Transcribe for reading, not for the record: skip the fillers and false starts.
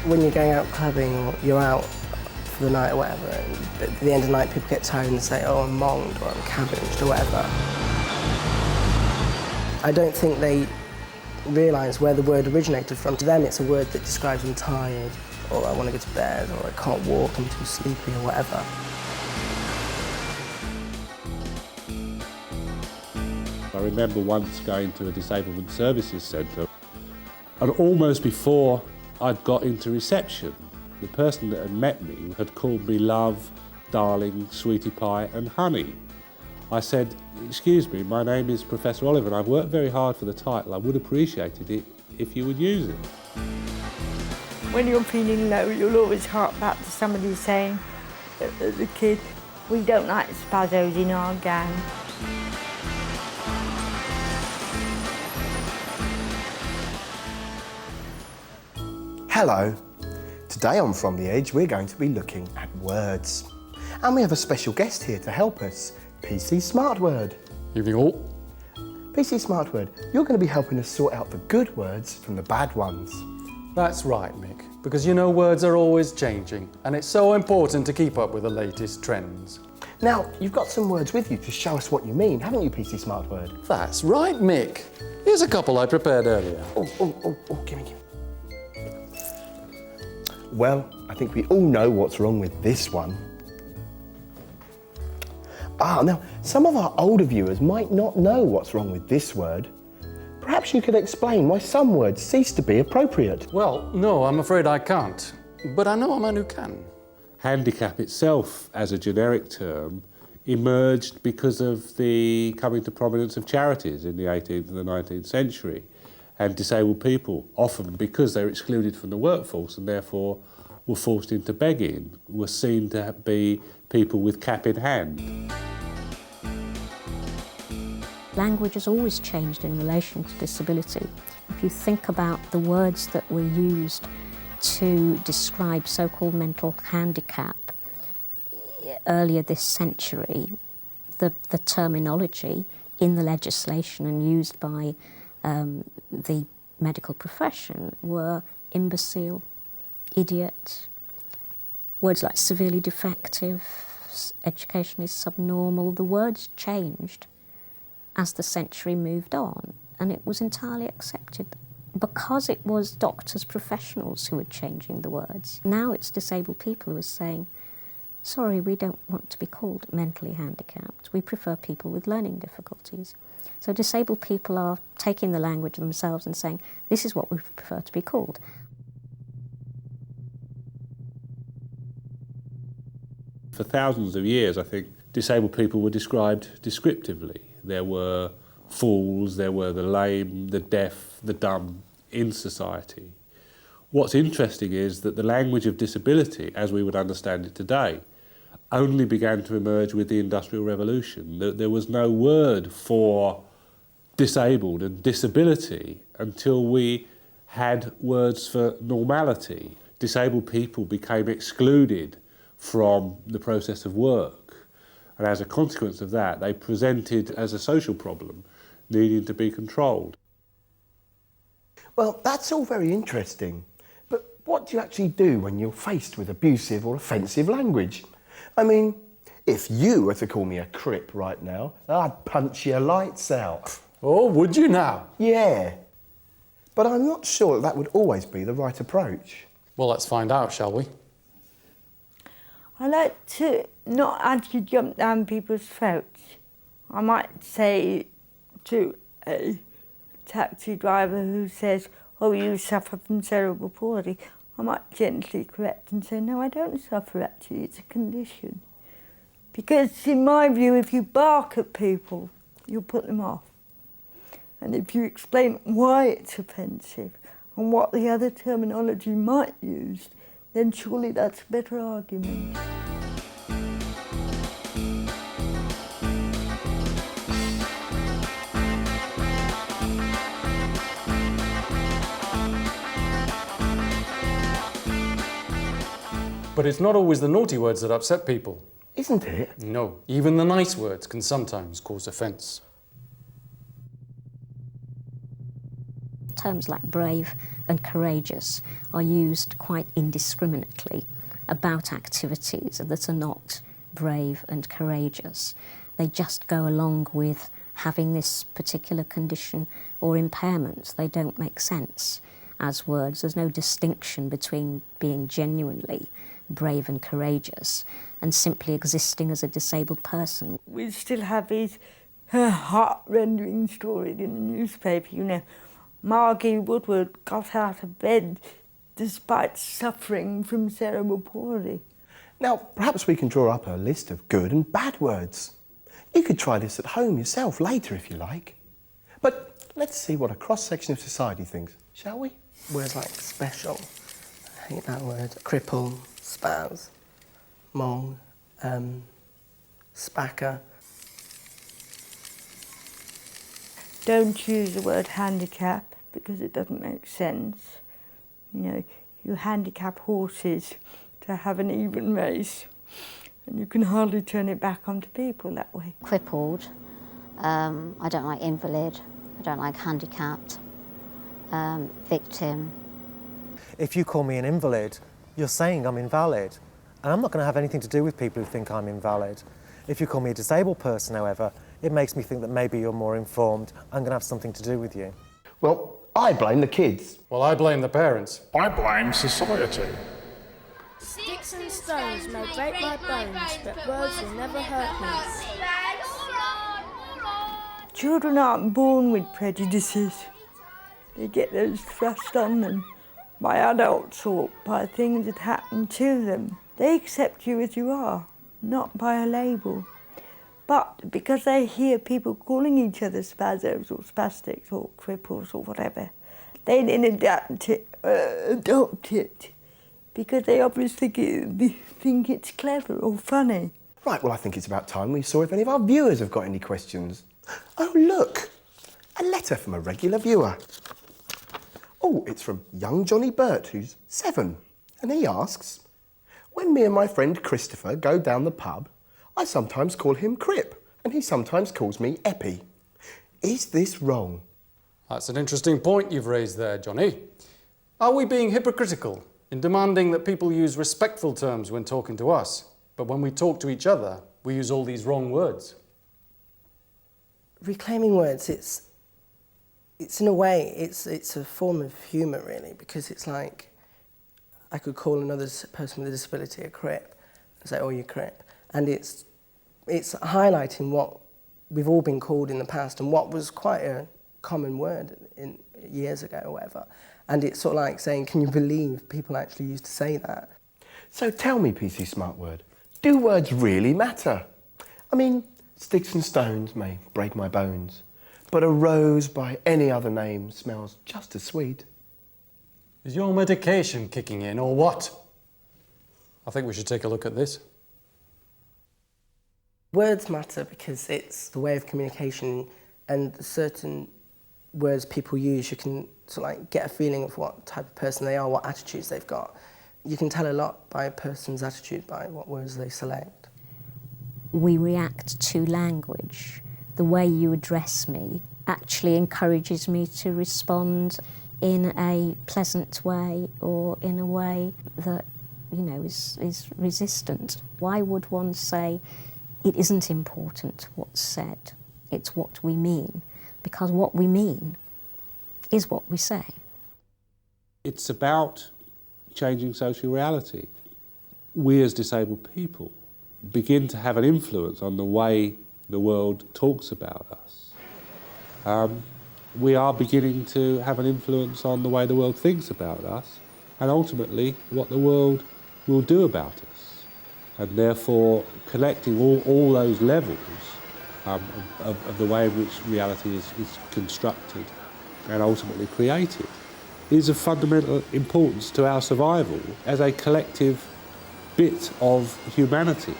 when you're going out clubbing or you're out for the night or whatever, and at the end of the night people get toned and say, oh, I'm monged or I'm cabbaged or whatever. I don't think they realise where the word originated from. To them it's a word that describes I'm tired, or I want to go to bed, or I can't walk, I'm too sleepy, or whatever. I remember once going to a disablement services centre, and almost before I'd got into reception, the person that had met me had called me love, darling, sweetie pie and honey. I said, excuse me, my name is Professor Oliver and I've worked very hard for the title. I would appreciate it if you would use it. When you're feeling low, you'll always hark back to somebody saying, as a kid, we don't like spazzos in our gang. Hello. Today on From The Edge, we're going to be looking at words. And we have a special guest here to help us, PC Smart Word. Evening all. PC Smart Word, you're going to be helping us sort out the good words from the bad ones. That's right, Mick, because you know words are always changing, and it's so important to keep up with the latest trends. Now, you've got some words with you to show us what you mean, haven't you, PC Smart Word? That's right, Mick. Here's a couple I prepared earlier. Gimme. Well, I think we all know what's wrong with this one. Now, some of our older viewers might not know what's wrong with this word. Perhaps you could explain why some words cease to be appropriate. Well, no, I'm afraid I can't, but I know a man who can. Handicap itself, as a generic term, emerged because of the coming to prominence of charities in the 18th and the 19th century. And disabled people, often because they're excluded from the workforce and therefore were forced into begging, were seen to be people with cap in hand. Language has always changed in relation to disability. If you think about the words that were used to describe so-called mental handicap earlier this century, the terminology in the legislation and used by the medical profession were imbecile, idiot, words like severely defective, educationally subnormal. The words changed as the century moved on, and it was entirely accepted because it was doctors, professionals who were changing the words. Now it's disabled people who are saying, sorry, we don't want to be called mentally handicapped. We prefer people with learning difficulties. So disabled people are taking the language themselves and saying, this is what we prefer to be called. For thousands of years, I think, disabled people were described descriptively. There were fools, there were the lame, the deaf, the dumb in society. What's interesting is that the language of disability, as we would understand it today, only began to emerge with the Industrial Revolution. There was no word for disabled and disability until we had words for normality. Disabled people became excluded from the process of work, and as a consequence of that, they presented as a social problem needing to be controlled. Well, that's all very interesting, but what do you actually do when you're faced with abusive or offensive language? I mean, if you were to call me a crip right now, I'd punch your lights out. Oh, would you now? Yeah, but I'm not sure that would always be the right approach. Well, let's find out, shall we? I like to not actually jump down people's throats. I might say to a taxi driver who says, oh, you suffer from cerebral palsy, I might gently correct and say, no, I don't suffer actually, it's a condition. Because in my view, if you bark at people, you'll put them off. And if you explain why it's offensive and what the other terminology might use, then surely that's a better argument. But it's not always the naughty words that upset people. Isn't it? No, even the nice words can sometimes cause offence. terms like brave and courageous are used quite indiscriminately about activities that are not brave and courageous. They just go along with having this particular condition or impairment. They don't make sense as words. There's no distinction between being genuinely brave and courageous and simply existing as a disabled person. We still have these heart-rending stories in the newspaper, you know. Margie Woodward got out of bed despite suffering from cerebral palsy. Now, perhaps we can draw up a list of good and bad words. You could try this at home yourself later if you like. But let's see what a cross-section of society thinks, shall we? Words like special, I hate that word, cripple, spaz, mong, spacker. Don't use the word handicap because it doesn't make sense. You know, you handicap horses to have an even race, and you can hardly turn it back onto people that way. Crippled, I don't like invalid, I don't like handicapped, victim. If you call me an invalid, you're saying I'm invalid, and I'm not going to have anything to do with people who think I'm invalid. If you call me a disabled person, however, it makes me think that maybe you're more informed. I'm going to have something to do with you. Well, I blame the kids. Well, I blame the parents. I blame society. Sticks and stones may break my bones, but words will never hurt me. Children aren't born with prejudices. They get those thrust on them by adults or by things that happen to them. They accept you as you are, not by a label. But because they hear people calling each other spazos or spastics or cripples or whatever, they then adopt it because they obviously think it's clever or funny. Right, well, I think it's about time we saw if any of our viewers have got any questions. Oh, look, a letter from a regular viewer. Oh, it's from young Johnny Burt, who's 7, and he asks, when me and my friend Christopher go down the pub, I sometimes call him Crip, and he sometimes calls me Eppie. Is this wrong? That's an interesting point you've raised there, Johnny. Are we being hypocritical in demanding that people use respectful terms when talking to us, but when we talk to each other, we use all these wrong words? Reclaiming words, it's in a way, it's a form of humour, really, because it's like I could call another person with a disability a Crip and say, oh, you're Crip. And it's highlighting what we've all been called in the past and what was quite a common word in years ago or whatever. And it's sort of like saying, can you believe people actually used to say that? So tell me, PC Smart Word, do words really matter? I mean, sticks and stones may break my bones, but a rose by any other name smells just as sweet. Is your medication kicking in, or what? I think we should take a look at this. Words matter because it's the way of communication, and certain words people use, you can sort of like get a feeling of what type of person they are, what attitudes they've got. You can tell a lot by a person's attitude by what words they select. We react to language. The way you address me actually encourages me to respond in a pleasant way or in a way that, you know, is resistant. Why would one say it isn't important what's said, it's what we mean? Because what we mean is what we say. It's about changing social reality. We as disabled people begin to have an influence on the way the world talks about us. We are beginning to have an influence on the way the world thinks about us, and ultimately what the world will do about us. And therefore connecting all those levels of the way in which reality is constructed and ultimately created is of fundamental importance to our survival as a collective bit of humanity.